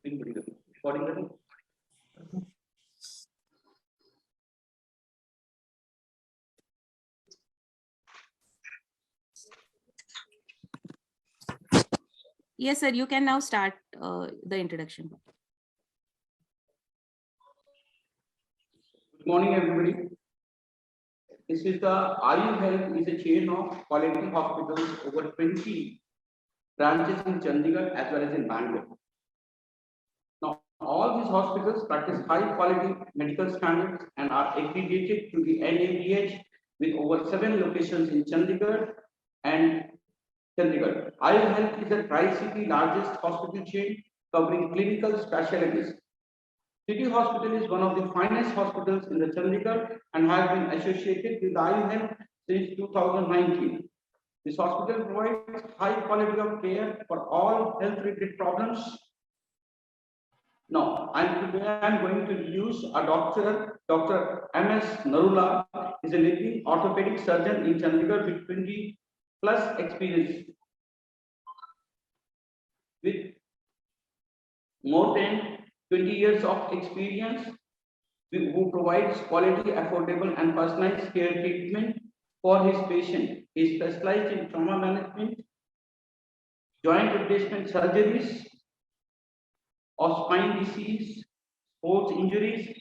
Recording. Yes, sir. You can now start the introduction. Good morning, everybody. This is the Ayu Health is a chain of quality hospitals over 20 branches in Chandigarh as well as in Bangalore. Now, all these hospitals practice high quality medical standards and are accredited to the NABH with over 7 locations in Chandigarh and Chandigarh. Ayu Health is a tri-city largest hospital chain covering clinical specialties. City Hospital is one of the finest hospitals in the Chandigarh and has been associated with Ayu Health since 2019. This hospital provides high quality of care for all health-related problems. Now, I'm going to introduce a doctor, Dr. M.S. Narula, is a leading orthopedic surgeon in Chandigarh with 20 plus experience. With more than 20 years of experience, who provides quality, affordable, and personalized care treatment for his patient. He specialized in trauma management, joint replacement surgeries, of spine disease, sports injuries,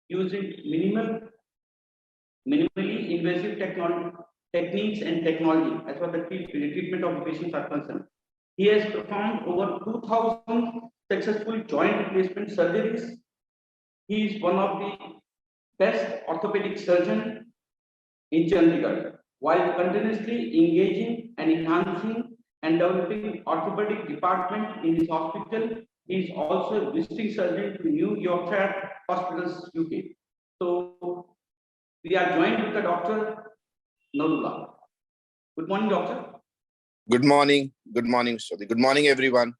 using minimally invasive techniques and technology as far as the treatment of the patients are concerned. He has performed over 2,000 successful joint replacement surgeries. He is one of the best orthopedic surgeons in Chandigarh, while continuously engaging and enhancing and developing orthopedic department in his hospital. He is also a visiting surgeon to New Yorkshire Hospitals, UK. So we are joined with the Dr. Narula. Good morning, doctor. Good morning. Good morning, Shadi. Good morning, everyone.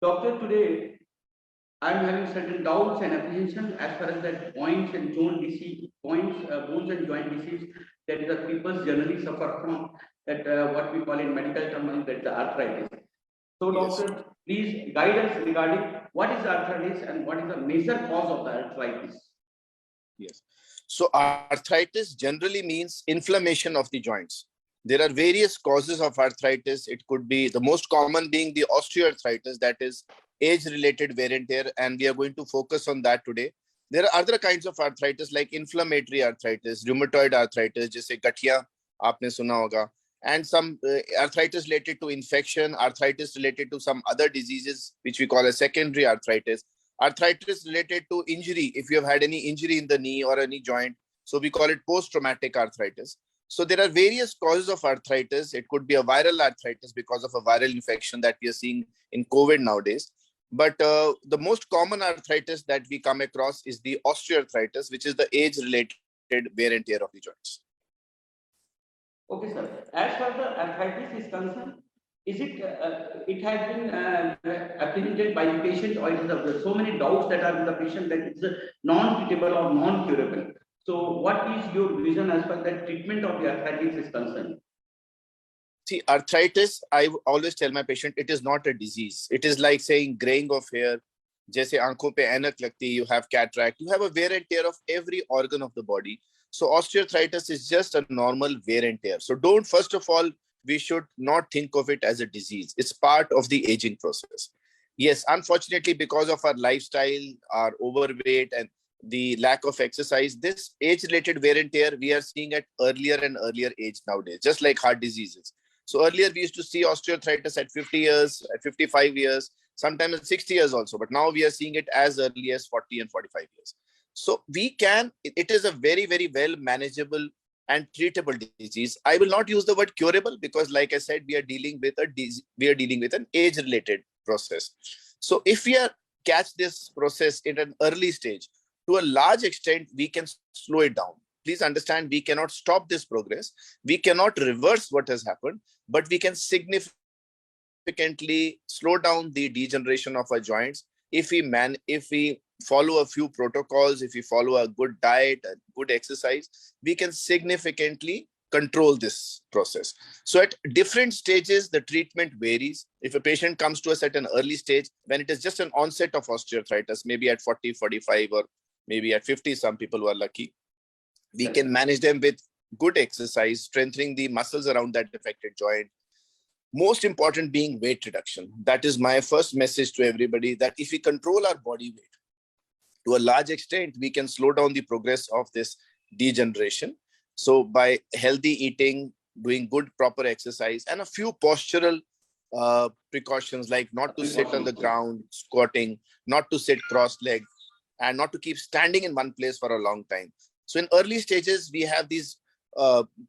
Doctor, today I am having certain doubts and apprehensions as far as that bones and joint disease, bones and joint disease that the people generally suffer from, that what we call in medical terms that the arthritis. So, doctor, yes, please guide us regarding what is arthritis and what is the major cause of the arthritis. Yes. So, arthritis generally means inflammation of the joints. There are various causes of arthritis. It could be the most common being the osteoarthritis, that is age-related wear and tear, and we are going to focus on that today. There are other kinds of arthritis like inflammatory arthritis, rheumatoid arthritis, जैसे गठिया आपने सुना होगा, and some arthritis related to infection, arthritis related to some other diseases which we call as secondary arthritis, arthritis related to injury if you have had any injury in the knee or any joint, so we call it post-traumatic arthritis. So there are various causes of arthritis. It could be a viral arthritis because of a viral infection that we are seeing in COVID nowadays. But the most common arthritis that we come across is the osteoarthritis, which is the age-related wear and tear of the joints. Okay, sir. As far as the arthritis is concerned, is it it has been apprehended by the patient, or is there so many doubts that are in the patient that it's non-treatable or non-curable? So, what is your vision as far as the treatment of the arthritis is concerned? See, arthritis, I always tell my patient, it is not a disease. It is like saying graying of hair. जैसे आंखों पे ऐनक लगती, you have cataract, you have a wear and tear of every organ of the body. So osteoarthritis is just a normal wear and tear. So don't, first of all, we should not think of it as a disease. It's part of the aging process. Yes, unfortunately, because of our lifestyle, our overweight, and the lack of exercise, this age-related wear and tear we are seeing at earlier and earlier age nowadays, just like heart diseases. So earlier we used to see osteoarthritis at 50 years, at 55 years, sometimes at 60 years also, but now we are seeing it as early as 40 and 45 years. So we can, it is a very, very well manageable and treatable disease. I will not use the word curable because, like I said, we are dealing with an age-related process. So if we catch this process in an early stage, to a large extent, we can slow it down. Please understand, we cannot stop this progress. We cannot reverse what has happened, but we can significantly slow down the degeneration of our joints if we follow a few protocols, if we follow a good diet, a good exercise. We can significantly control this process. So at different stages, the treatment varies. If a patient comes to us at an early stage, when it is just an onset of osteoarthritis, maybe at 40, 45, or maybe at 50, some people who are lucky, we can manage them with good exercise, strengthening the muscles around that affected joint. Most important being weight reduction. That is my first message to everybody, that if we control our body weight, to a large extent, we can slow down the progress of this degeneration. So by healthy eating, doing good proper exercise, and a few postural precautions, like not to sit on the ground, squatting, not to sit cross-legged, and not to keep standing in one place for a long time. So in early stages, we have these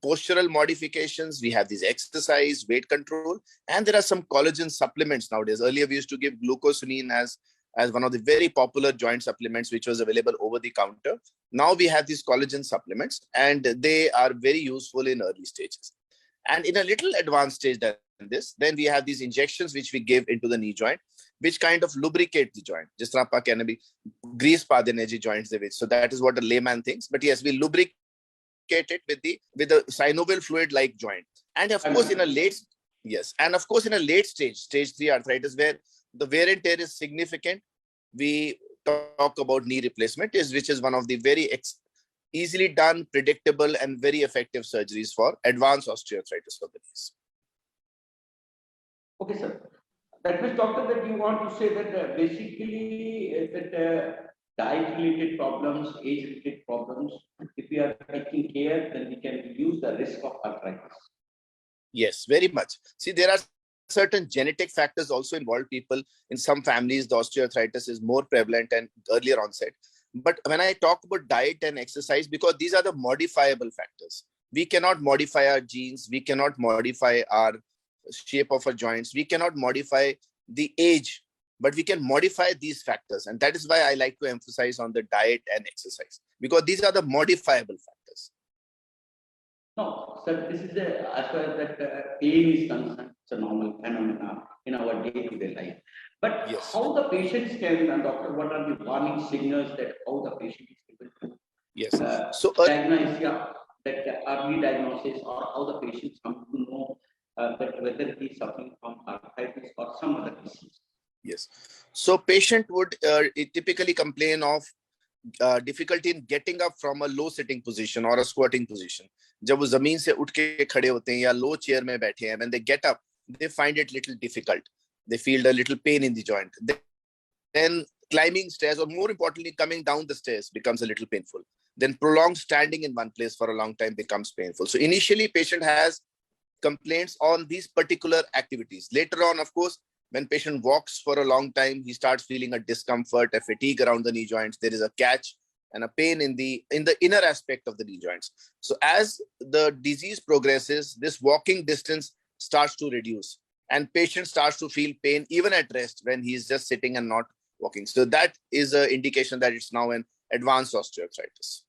postural modifications, we have these exercise, weight control, and there are some collagen supplements nowadays. Earlier, we used to give glucosamine as one of the very popular joint supplements, which was available over the counter. Now we have these collagen supplements, and they are very useful in early stages. And in a little advanced stage than this, then we have these injections which we give into the knee joint, which kind of lubricate the joint. Just grease pa dene ji joints de vich. So that is what a layman thinks. But yes, we lubricate it with the synovial fluid like joint. And of course, in a late stage, stage 3 arthritis, where the wear and tear is significant, we talk about knee replacement, which is one of the very easily done, predictable, and very effective surgeries for advanced osteoarthritis of the knees. Okay, sir. That means, doctor, that you want to say that basically diet-related problems, age-related problems, if we are taking care, then we can reduce the risk of arthritis. Yes, very much. See, there are certain genetic factors also involved. People in some families, the osteoarthritis is more prevalent and earlier onset. But when I talk about diet and exercise, because these are the modifiable factors, we cannot modify our genes, we cannot modify our shape of our joints, we cannot modify the age, but we can modify these factors. And that is why I like to emphasize on the diet and exercise, because these are the modifiable factors. No, sir, this is as far as that pain is concerned, it's a normal phenomena in our day-to-day life. But yes, how the patients can, and doctor, what are the warning signals that how the patient is able to diagnose, that early diagnosis, or how the patients come to know that whether he is suffering from arthritis or some other disease? Yes. So patient would typically complain of difficulty in getting up from a low sitting position or a squatting position. जब वो जमीन से उठ के खड़े होते हैं या low chair में बैठे हैं, when they get up, they find it little difficult. They feel a little pain in the joint. Then climbing stairs, or more importantly, coming down the stairs, becomes a little painful. Then prolonged standing in one place for a long time becomes painful. So initially, patient has complaints on these particular activities. Later on, of course, when patient walks for a long time, he starts feeling a discomfort, a fatigue around the knee joints. There is a catch and a pain in the inner aspect of the knee joints. So as the disease progresses, this walking distance starts to reduce, and patient starts to feel pain even at rest when he's just sitting and not walking. So that is an indication that it's now an advanced osteoarthritis.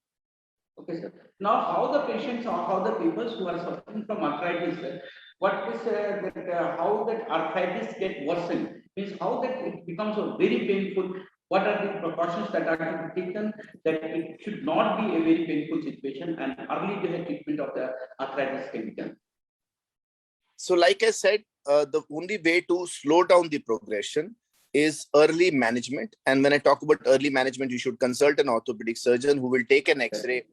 Okay, sir. Now, how the patients or how the people who are suffering from arthritis, what is how that arthritis get worsened? Means how that it becomes a very painful. What are the precautions that are to be taken that it should not be a very painful situation, and early treatment of the arthritis can be done? So, like I said, the only way to slow down the progression is early management. And when I talk about early management, you should consult an orthopedic surgeon who will take an X-ray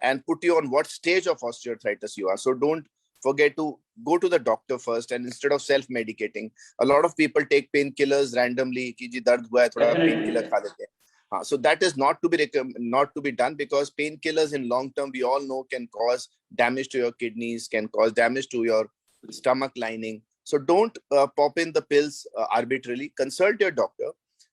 and put you on what stage of osteoarthritis you are. So don't forget to go to the doctor first, and instead of self-medicating, a lot of people take painkillers randomly. Ki ji dard hua hai, thoda painkiller kha lete hain. So that is not to be done, because painkillers in long term, we all know, can cause damage to your kidneys, can cause damage to your stomach lining. So don't pop in the pills arbitrarily. Consult your doctor.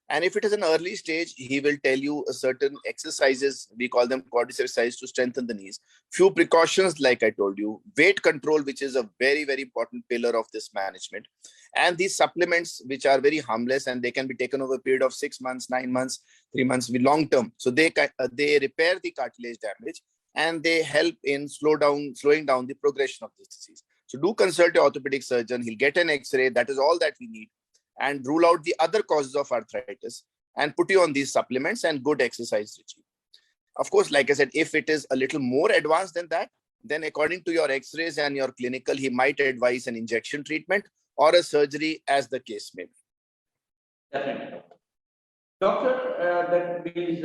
And if it is an early stage, he will tell you certain exercises, we call them quadriceps exercises, to strengthen the knees. Few precautions, like I told you, weight control, which is a very, very important pillar of this management. And these supplements, which are very harmless, and they can be taken over a period of 6 months, 9 months, 3 months, long term. So they repair the cartilage damage, and they help in slowing down the progression of this disease. So do consult your orthopedic surgeon. He'll get an X-ray. That is all that we need, and rule out the other causes of arthritis, and put you on these supplements and good exercise regime. Of course, like I said, if it is a little more advanced than that, then according to your x-rays and your clinical, he might advise an injection treatment or a surgery as the case may be. Definitely. Doctor, that means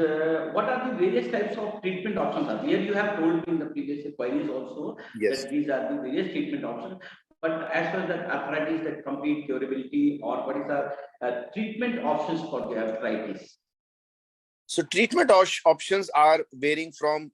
what are the various types of treatment options are? Here you have told me in the previous queries also Yes. that these are the various treatment options. But as far as the arthritis, that complete curability, or what is the treatment options for the arthritis? So treatment options are varying from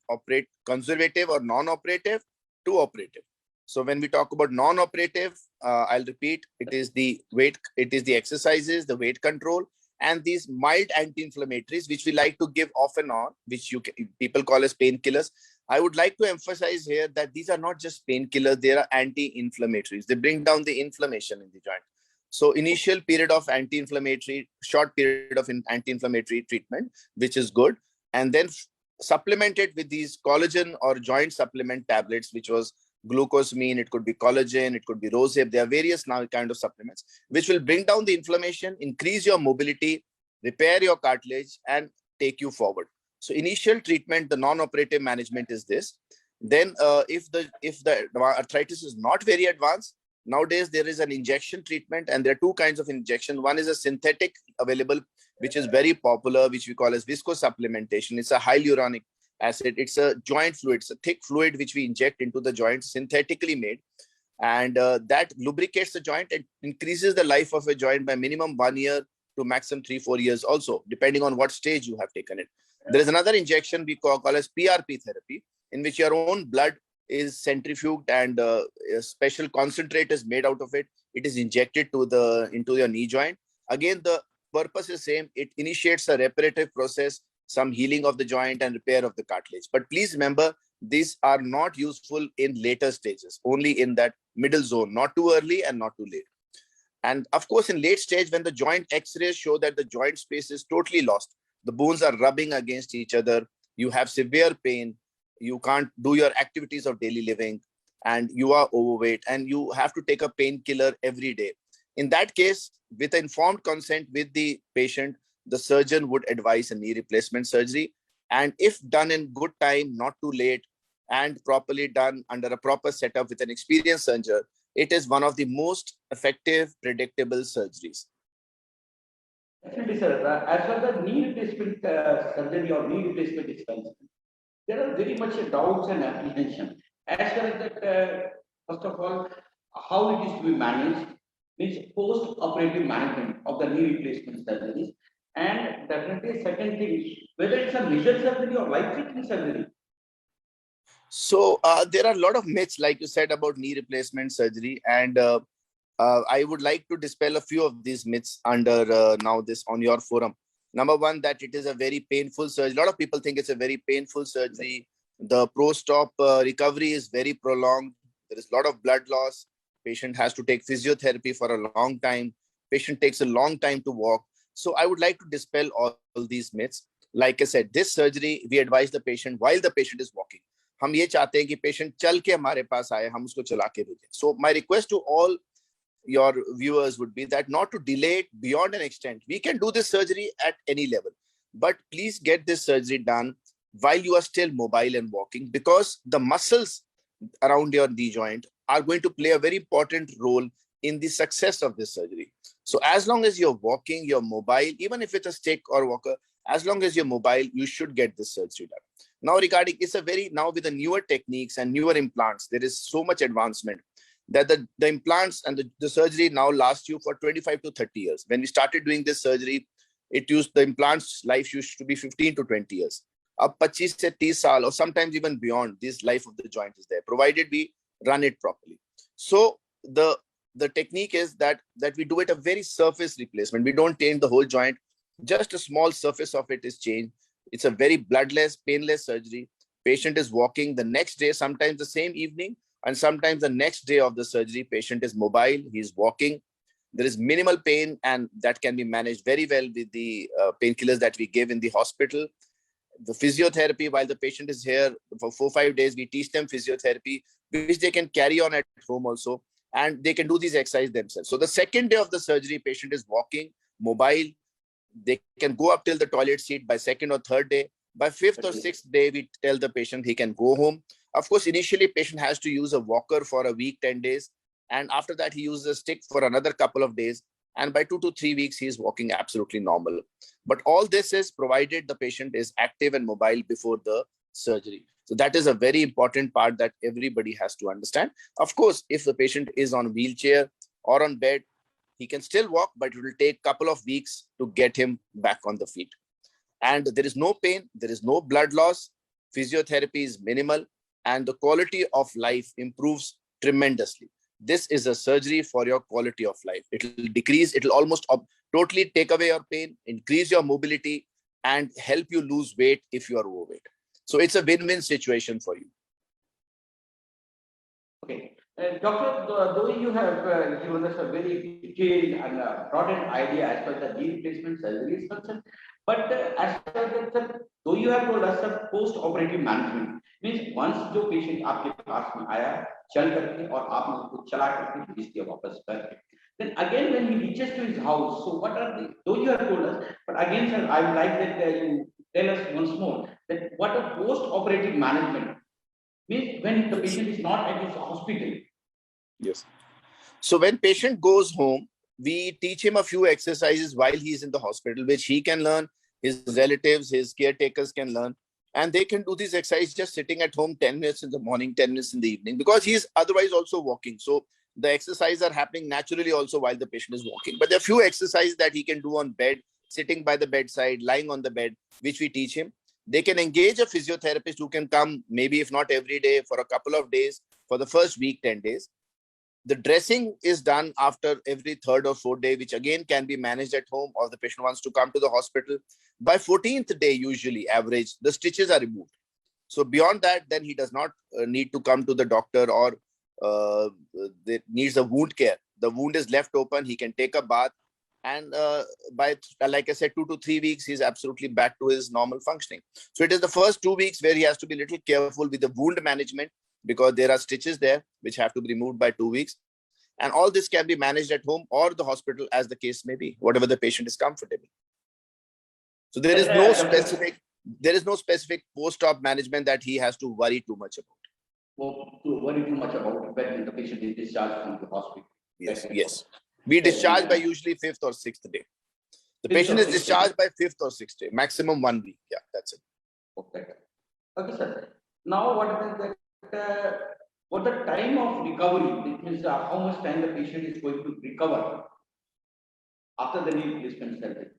conservative or non-operative to operative. So when we talk about non-operative, I'll repeat, it is the weight, it is the exercises, the weight control, and these mild anti-inflammatories, which we like to give off and on, which people call as painkillers. I would like to emphasize here that these are not just painkillers, they are anti-inflammatories. They bring down the inflammation in the joint. So initial period of anti-inflammatory, short period of anti-inflammatory treatment, which is good. And then supplemented with these collagen or joint supplement tablets, which was glucosamine, it could be collagen, it could be rosehip. There are various now kind of supplements, which will bring down the inflammation, increase your mobility, repair your cartilage, and take you forward. So initial treatment, the non-operative management is this. Then if the arthritis is not very advanced, nowadays there is an injection treatment, and there are two kinds of injection. One is a synthetic available, which is very popular, which we call as viscosupplementation. It's a hyaluronic acid. It's a joint fluid. It's a thick fluid which we inject into the joint, synthetically made, and that lubricates the joint and increases the life of a joint by minimum 1 year to maximum 3-4 years also, depending on what stage you have taken it. There is another injection we call as PRP therapy, in which your own blood is centrifuged and a special concentrate is made out of it. It is injected into your knee joint. Again, the purpose is same. It initiates a reparative process, some healing of the joint and repair of the cartilage. But please remember, these are not useful in later stages, only in that middle zone, not too early and not too late. And of course, in late stage, when the joint x-rays show that the joint space is totally lost, the bones are rubbing against each other, you have severe pain, you can't do your activities of daily living, and you are overweight, and you have to take a painkiller every day. In that case, with informed consent with the patient, the surgeon would advise a knee replacement surgery. And if done in good time, not too late, and properly done under a proper setup with an experienced surgeon, it is one of the most effective, predictable surgeries. Definitely, sir. As far as the knee replacement surgery or knee replacement is concerned, there are very much doubts and apprehension. As far as that, first of all, how it is to be managed, means post-operative management of the knee replacement surgeries. And definitely, second thing, whether it's a major surgery or life-threatening surgery. So there are a lot of myths, like you said, about knee replacement surgery. And I would like to dispel a few of these myths under now this on your forum. Number one, that it is a very painful surgery. A lot of people think it's a very painful surgery. The post-op recovery is very prolonged. There is a lot of blood loss. Patient has to take physiotherapy for a long time. Patient takes a long time to walk. So I would like to dispel all these myths. Like I said, this surgery, we advise the patient while the patient is walking. हम ये चाहते हैं कि patient चल के हमारे पास आए, हम उसको चला के भेजें. So my request to all your viewers would be that not to delay it beyond an extent. We can do this surgery at any level, but please get this surgery done while you are still mobile and walking, because the muscles around your knee joint are going to play a very important role in the success of this surgery. So as long as you're walking, you're mobile, even if it's a stick or walker, as long as you're mobile, you should get this surgery done. Now regarding, now with the newer techniques and newer implants, there is so much advancement that the implants and the surgery now last you for 25 to 30 years. When we started doing this surgery, the implants life used to be 15 to 20 years. Ab 25 se 30 saal, or sometimes even beyond, this life of the joint is there, provided we run it properly. So the technique is that we do it a very surface replacement. We don't change the whole joint, just a small surface of it is changed. It's a very bloodless, painless surgery. Patient is walking the next day, sometimes the same evening, and sometimes the next day of the surgery, patient is mobile, he's walking. There is minimal pain, and that can be managed very well with the painkillers that we give in the hospital. The physiotherapy, while the patient is here for 4-5 days, we teach them physiotherapy, which they can carry on at home also, and they can do these exercises themselves. So the second day of the surgery, patient is walking, mobile, they can go up till the toilet seat by second or third day. By fifth or sixth day, we tell the patient he can go home. Of course, initially patient has to use a walker for a week, 10 days. And after that, he uses a stick for another couple of days. And by 2 to 3 weeks, he is walking absolutely normal. But all this is provided the patient is active and mobile before the surgery. So that is a very important part that everybody has to understand. Of course, if the patient is on wheelchair or on bed, he can still walk, but it will take a couple of weeks to get him back on the feet. And there is no pain, there is no blood loss, physiotherapy is minimal, and the quality of life improves tremendously. This is a surgery for your quality of life. It will decrease, it will almost totally take away your pain, increase your mobility, and help you lose weight if you are overweight. So it's a win-win situation for you. Okay. Doctor, though you have given us a very detailed and broadened idea as far as the knee replacement surgery is concerned, but as far as though you have told us the post-operative management, means once जो patient आपके पास में आया, चल करके और आपने उसको चला करके भेज दिया वापस करके, then again when he reaches to his house, so what are the, though you have told us, but again sir, I would like that you tell us once more that what a post-operative management means when the patient is not at his hospital. Yes. So when patient goes home, we teach him a few exercises while he is in the hospital, which he can learn, his relatives, his caretakers can learn. And they can do these exercises just sitting at home 10 minutes in the morning, 10 minutes in the evening, because he is otherwise also walking. So the exercises are happening naturally also while the patient is walking. But there are few exercises that he can do on bed, sitting by the bedside, lying on the bed, which we teach him. They can engage a physiotherapist who can come, maybe if not every day, for a couple of days, for the first week, 10 days. The dressing is done after every third or fourth day, which again can be managed at home, or the patient wants to come to the hospital. By 14th day, usually average, the stitches are removed. So beyond that, then he does not need to come to the doctor or needs a wound care. The wound is left open, he can take a bath. And by, like I said, 2 to 3 weeks, he's absolutely back to his normal functioning. So it is the first 2 weeks where he has to be a little careful with the wound management, because there are stitches there which have to be removed by 2 weeks. And all this can be managed at home or the hospital, as the case may be, whatever the patient is comfortable. So there is no specific post-op management that he has to worry too much about. Well, to worry too much about when the patient is discharged from the hospital. Yes, yes. We discharge by usually 5th or 6th day. The patient is discharged by 5th or 6th day, maximum 1 week. Yeah, that's it. Okay. Okay, sir. Now, what is that? What the time of recovery? It means how much time the patient is going to recover after the knee replacement surgery.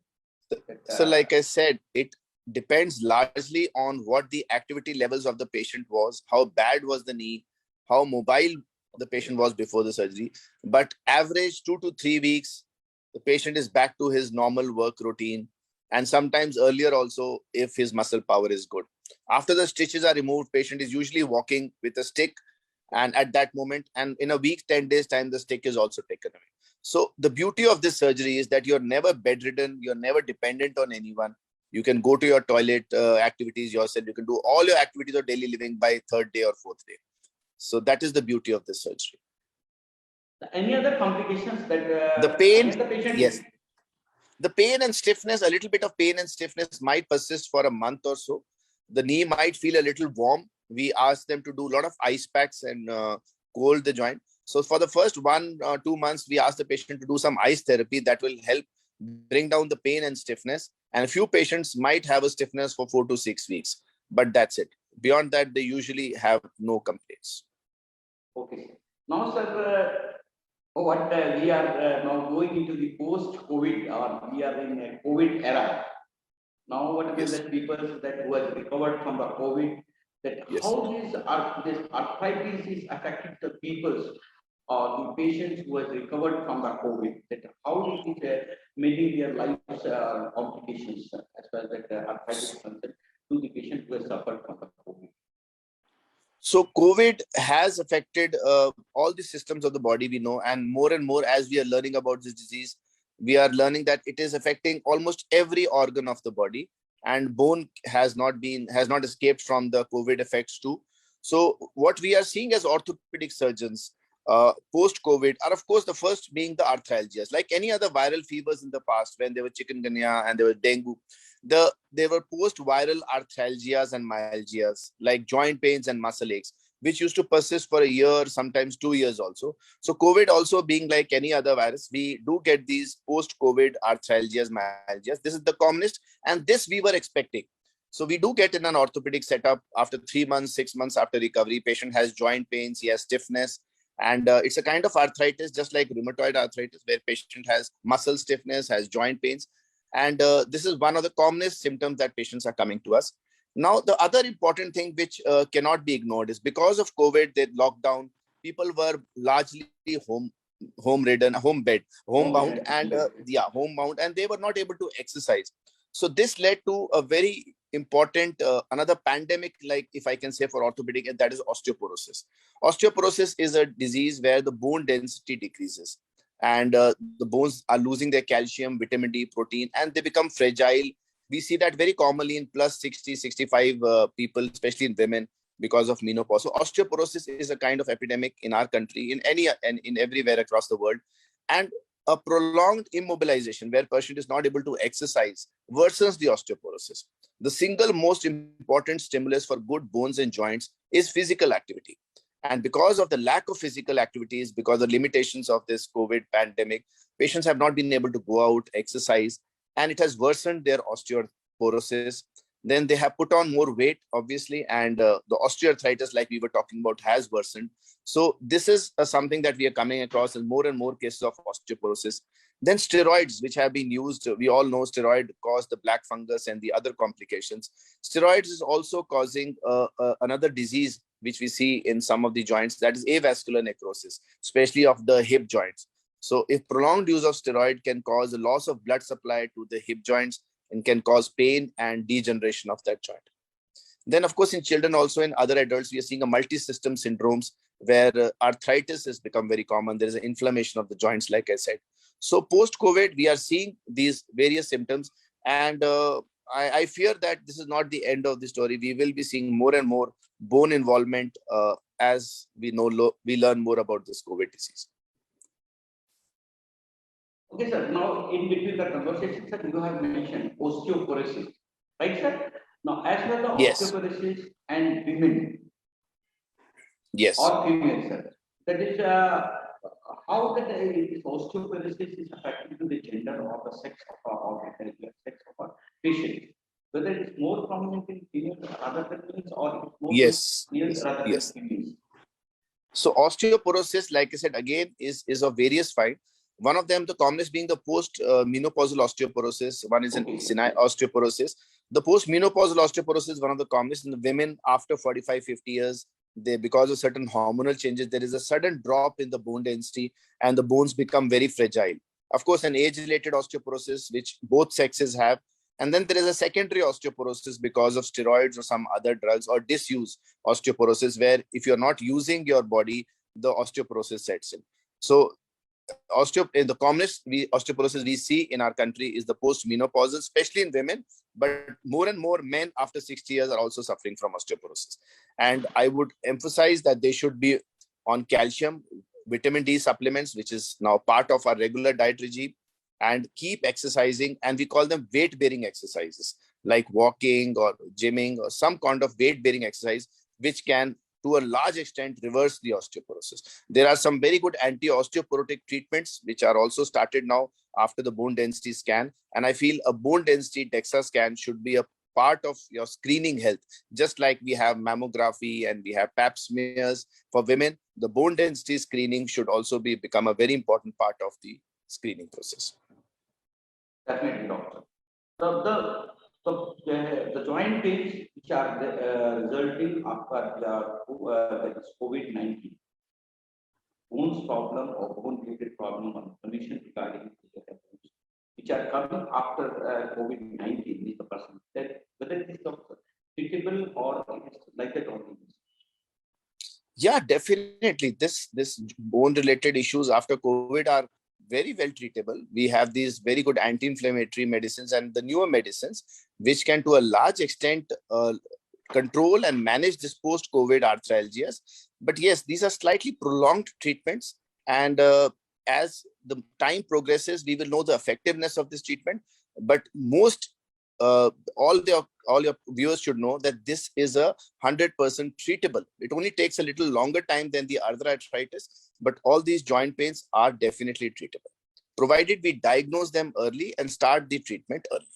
So, like I said, it depends largely on what the activity levels of the patient was, how bad was the knee, how mobile the patient was before the surgery. But average 2 to 3 weeks, the patient is back to his normal work routine, and sometimes earlier also if his muscle power is good. After the stitches are removed, patient is usually walking with a stick, and at that moment, and in a week, 10 days time, the stick is also taken away. So the beauty of this surgery is that you're never bedridden, you're never dependent on anyone. You can go to your toilet activities yourself. You can do all your activities of daily living by 3rd day or 4th day. So that is the beauty of this surgery. Any other complications that the pain, the patient? Yes. The pain and stiffness, a little bit of pain and stiffness might persist for a month or so. The knee might feel a little warm. We ask them to do a lot of ice packs and cool the joint. So for the first 1 or 2 months, we ask the patient to do some ice therapy that will help bring down the pain and stiffness. And a few patients might have a stiffness for 4 to 6 weeks, but that's it. Beyond that, they usually have no complaints. Okay. Now, sir, what we are now going into the post-COVID, or we are in a COVID era. Now, what is that people that who has recovered from the COVID, that how this arthritis is affecting the people's or the patients who has recovered from the COVID, that how it is making their lives complications as far as that arthritis is concerned to the patient who has suffered from the COVID. So COVID has affected all the systems of the body, we know, and more as we are learning about this disease, we are learning that it is affecting almost every organ of the body, and bone has not escaped from the COVID effects too. So what we are seeing as orthopedic surgeons post-COVID are, of course, the first being the arthralgias. Like any other viral fevers in the past, when there were chikungunya and there were dengue, there were post-viral arthralgias and myalgias, like joint pains and muscle aches, which used to persist for a year, sometimes 2 years also. So COVID also being like any other virus, we do get these post-COVID arthralgias, myalgias. This is the commonest, and this we were expecting. So we do get in an orthopedic setup after 3 months, 6 months after recovery, patient has joint pains, he has stiffness, and it's a kind of arthritis, just like rheumatoid arthritis, where patient has muscle stiffness, has joint pains. And this is one of the commonest symptoms that patients are coming to us. Now, the other important thing which cannot be ignored is because of COVID, the lockdown, people were largely home-ridden, homebound, and homebound, and they were not able to exercise. So this led to a very important another pandemic, like if I can say, for orthopedic, and that is osteoporosis. Osteoporosis is a disease where the bone density decreases, and the bones are losing their calcium, vitamin D, protein, and they become fragile. We see that very commonly in plus 60, 65 people, especially in women, because of menopause. So osteoporosis is a kind of epidemic in our country, in any and in everywhere across the world. And a prolonged immobilization where patient is not able to exercise worsens the osteoporosis. The single most important stimulus for good bones and joints is physical activity. And because of the lack of physical activities, because of the limitations of this COVID pandemic, patients have not been able to go out, exercise, and it has worsened their osteoporosis. Then they have put on more weight, obviously, and the osteoarthritis, like we were talking about, has worsened. So this is something that we are coming across in more and more cases of osteoporosis. Then steroids, which have been used, we all know steroid cause the black fungus and the other complications. Steroids is also causing another disease, which we see in some of the joints, that is avascular necrosis, especially of the hip joints. So if prolonged use of steroid can cause a loss of blood supply to the hip joints and can cause pain and degeneration of that joint. Then, of course, in children, also in other adults, we are seeing a multi-system syndromes where arthritis has become very common. There is an inflammation of the joints, like I said. So post-COVID, we are seeing these various symptoms. And I fear that this is not the end of the story. We will be seeing more and more bone involvement as we learn more about this COVID disease. Okay, sir. Now, in between the conversation, sir, you have mentioned osteoporosis, right, sir? Now, as well the Yes. osteoporosis and women Yes. or females, sir, that is how that this osteoporosis is affecting to the gender or the sex of sex of a patient. Whether it is more prominent in females rather than males, or it is more Yes. males rather than Yes. females. So osteoporosis, like I said, again, is of various kind. One of them, the commonest being the post-menopausal osteoporosis. One is an senile osteoporosis. The post-menopausal osteoporosis is one of the commonest in the women after 45, 50 years. Because of certain hormonal changes, there is a sudden drop in the bone density and the bones become very fragile. Of course, an age-related osteoporosis, which both sexes have. And then there is a secondary osteoporosis because of steroids or some other drugs, or disuse osteoporosis, where if you're not using your body, the osteoporosis sets in. So the commonest osteoporosis we see in our country is the post-menopausal, especially in women, but more and more men after 60 years are also suffering from osteoporosis. And I would emphasize that they should be on calcium, vitamin D supplements, which is now part of our regular diet regime, and keep exercising. And we call them weight-bearing exercises, like walking or gymming or some kind of weight-bearing exercise, which can to a large extent reverse the osteoporosis. There are some very good anti-osteoporotic treatments which are also started now after the bone density scan. And I feel a bone density DEXA scan should be a part of your screening health. Just like we have mammography and we have pap smears for women, the bone density screening should also become a very important part of the screening process. Definitely, doctor. The joint pains which are resulting after COVID-19, bones problem or bone-related problem or inflammation regarding the bones, which are coming after COVID-19, is the person that whether it is treatable or it is like that only. Yeah, definitely. This bone-related issues after COVID are very well treatable. We have these very good anti-inflammatory medicines and the newer medicines, which can to a large extent control and manage this post-COVID arthralgias. But yes, these are slightly prolonged treatments. And as the time progresses, we will know the effectiveness of this treatment. But all the all your viewers should know that this is a 100% treatable. It only takes a little longer time than the other arthritis, but all these joint pains are definitely treatable, provided we diagnose them early and start the treatment early.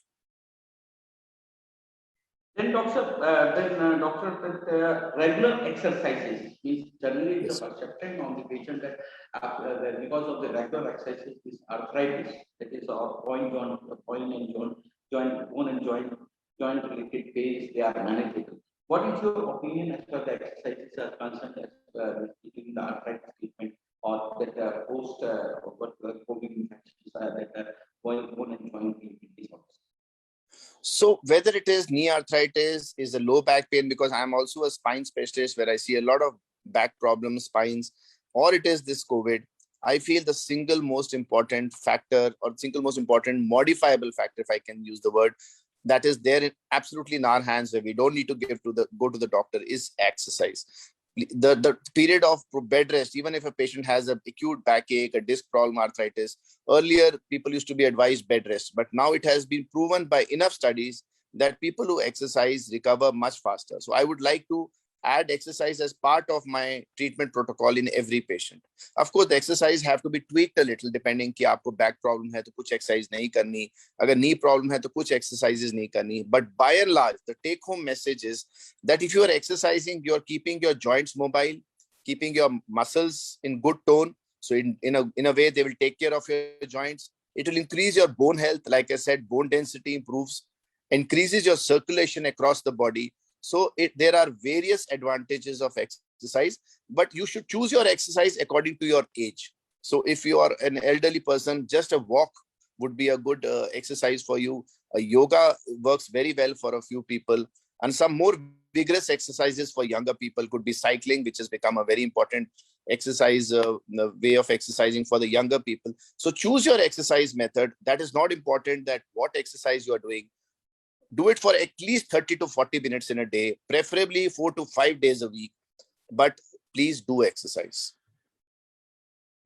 Then doctor, that regular exercises means generally it's Yes. a perception on the patient that that because of the regular exercises, this arthritis, that is our point and bone and joint related pains, they are manageable. What is your opinion as far as the exercises are concerned as in the arthritis treatment or that post COVID infections that bone and joint disorders? So whether it is knee arthritis, is a low back pain, because I'm also a spine specialist where I see a lot of back problems, spines, or it is this COVID, I feel the single most important factor or single most important modifiable factor, if I can use the word, that is there absolutely in our hands, where we don't need to go to the doctor, is exercise. The period of bed rest, even if a patient has an acute backache, a disc problem, arthritis, earlier people used to be advised bed rest, but now it has been proven by enough studies that people who exercise recover much faster. So I would like to add exercise as part of my treatment protocol in every patient. Of course, the exercise have to be tweaked a little depending कि आपको back problem है तो कुछ exercise नहीं करनी, अगर knee problem है तो कुछ exercises नहीं करनी. But by and large, the take home message is that if you are exercising, you are keeping your joints mobile, keeping your muscles in good tone. So in a way, they will take care of your joints. It will increase your bone health. Like I said, bone density improves, increases your circulation across the body. So there are various advantages of exercise, but you should choose your exercise according to your age. So if you are an elderly person, just a walk would be a good exercise for you. Yoga works very well for a few people, and some more vigorous exercises for younger people could be cycling, which has become a very important exercise, way of exercising for the younger people. So choose your exercise method. That is not important that what exercise you are doing. Do it for at least 30 to 40 minutes in a day, preferably 4 to 5 days a week, but please do exercise.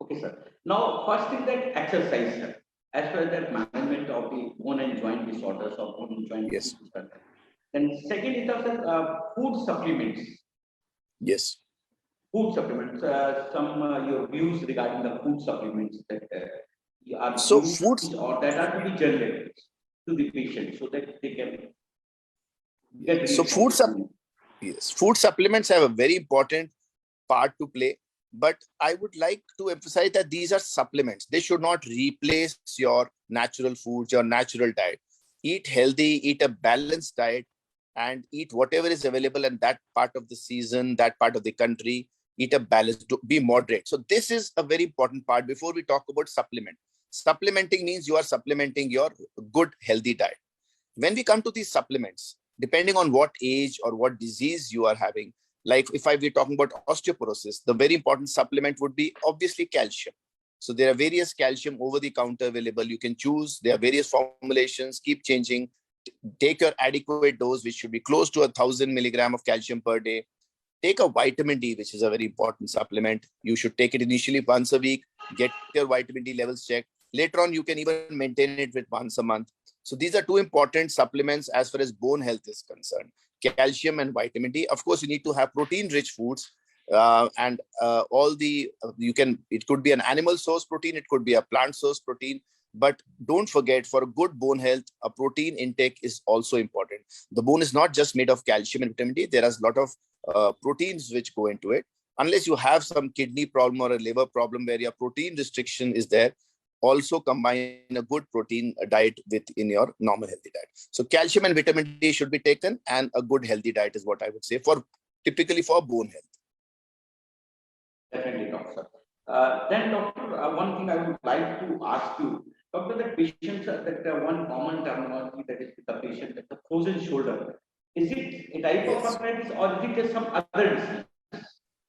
Okay, sir. Now, first is that exercise, sir. As far as that management of the bone and joint disorders or bone and joint Yes. disorders. Then second is also food supplements. Yes. Food supplements. Some your views regarding the food supplements that are So used foods, or that are to be generated to the patient so that they can get so relief from the yes, food supplements have a very important part to play, but I would like to emphasize that these are supplements. They should not replace your natural foods, your natural diet. Eat healthy, eat a balanced diet, and eat whatever is available in that part of the season, that part of the country. Eat a balance, be moderate. So this is a very important part before we talk about supplement. Supplementing means you are supplementing your good, healthy diet. When we come to these supplements, depending on what age or what disease you are having, like if I be talking about osteoporosis, the very important supplement would be obviously calcium. So there are various calcium over the counter available. You can choose. There are various formulations, keep changing. Take your adequate dose, which should be close to 1,000 milligram of calcium per day. Take a vitamin D, which is a very important supplement. You should take it initially once a week, get your vitamin D levels checked. Later on, you can even maintain it with once a month. So these are two important supplements as far as bone health is concerned, calcium and vitamin D. Of course, you need to have protein-rich foods and it could be an animal source protein, it could be a plant source protein. But don't forget, for a good bone health, a protein intake is also important. The bone is not just made of calcium and vitamin D. There is a lot of proteins which go into it. Unless you have some kidney problem or a liver problem where your protein restriction is there, also combine a good protein diet within your normal healthy diet. So calcium and vitamin D should be taken, and a good healthy diet is what I would say typically for bone health. Definitely, doctor. Then, doctor, one thing I would like to ask you, doctor, that patients, one common terminology that is with the patient, that the frozen shoulder. Is it a type of arthritis or is it just some other disease?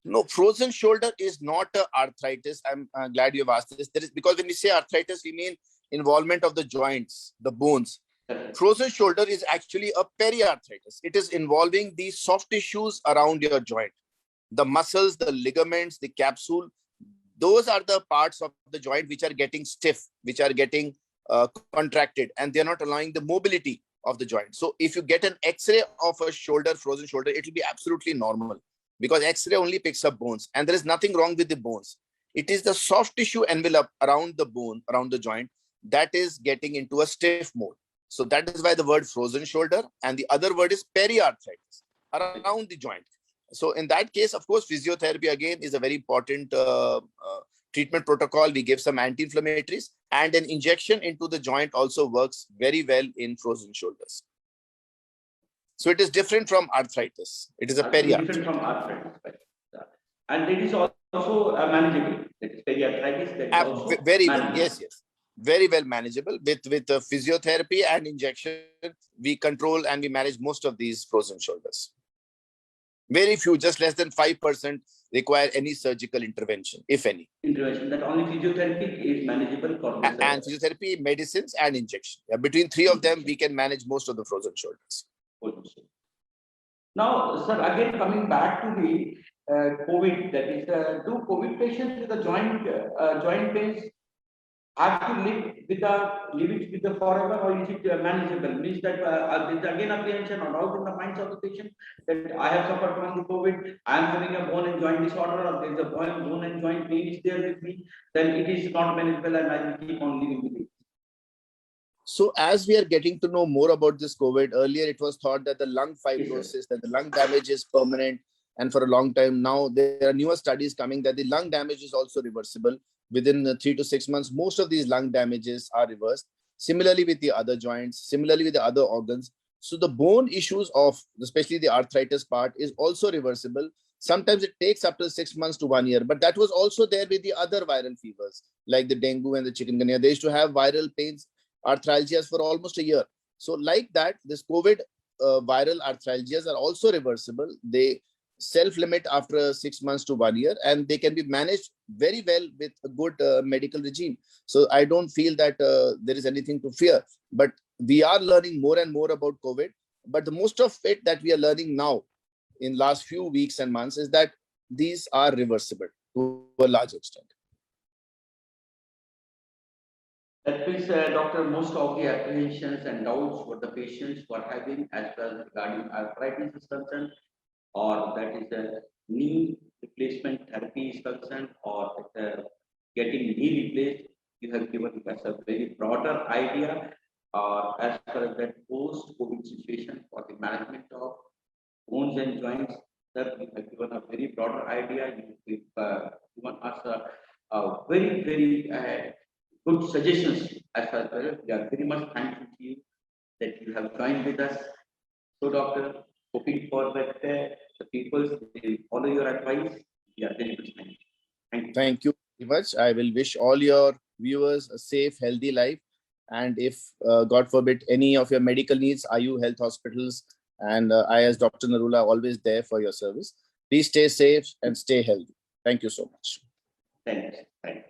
No, frozen shoulder is not a arthritis. I'm glad you have asked this. Because when we say arthritis, we mean involvement of the joints, the bones. Frozen shoulder is actually a periarthritis. It is involving the soft tissues around your joint. The muscles, the ligaments, the capsule, those are the parts of the joint which are getting stiff, which are getting contracted, and they're not allowing the mobility of the joint. So if you get an X-ray of a shoulder, frozen shoulder, it will be absolutely normal because X-ray only picks up bones and there is nothing wrong with the bones. It is the soft tissue envelope around the bone, around the joint, that is getting into a stiff mode. So that is why the word frozen shoulder, and the other word is periarthritis, around the joint. So in that case, of course, physiotherapy again is a very important treatment protocol. We give some anti-inflammatories, and an injection into the joint also works very well in frozen shoulders. So it is different from arthritis. It is a periarthritis. Different from arthritis. Right? And it is also manageable. That is periarthritis. That is also very manageable. well. Yes, yes. Very well manageable with physiotherapy and injection. We control and we manage most of these frozen shoulders. Very few, just less than 5% require any surgical intervention, if any. Intervention, that only physiotherapy is manageable for this. And physiotherapy, medicines, and injection. Yeah, between three of them, we can manage most of the frozen shoulders. Now, sir, again coming back to the COVID, that is, do COVID patients with the joint pains have to live it with the forever, or is it manageable? Means that there's again apprehension or doubt in the minds of the patient that I have suffered from the COVID, I am having a bone and joint disorder, or there's a bone and joint pain is there with me, then it is not manageable and I will keep on living with it. So as we are getting to know more about this COVID, earlier it was thought that the lung fibrosis, that the lung damage is permanent and for a long time. Now there are newer studies coming that the lung damage is also reversible. Within 3 to 6 months, most of these lung damages are reversed. Similarly with the other joints, similarly with the other organs. So the bone issues of, especially the arthritis part, is also reversible. Sometimes it takes up to 6 months to 1 year, but that was also there with the other viral fevers, like the dengue and the chikungunya. They used to have viral pains, arthralgias for almost a year. So like that, this COVID viral arthralgias are also reversible. They self-limit after 6 months to 1 year, and they can be managed very well with a good medical regime. So I don't feel that there is anything to fear, but we are learning more and more about COVID. But the most of it that we are learning now in last few weeks and months is that these are reversible to a large extent. That means, doctor, most of the apprehensions and doubts what the patients were having as well regarding arthritis is concerned, or that is a knee replacement therapy is concerned, or getting knee replaced, you have given us a very broader idea, as far as that post-COVID situation for the management of bones and joints. Sir, you have given a very broader idea. You have given us a very good suggestions as well. We are very much thankful to you that you have joined with us. So, doctor, hoping for that the people will follow your advice. We are very much thankful. Thank you. Thank you very much. I will wish all your viewers a safe, healthy life. And if, God forbid, any of your medical needs, IU Health Hospitals and I as Dr. Narula are always there for your service. Please stay safe and stay healthy. Thank you so much. Thank you.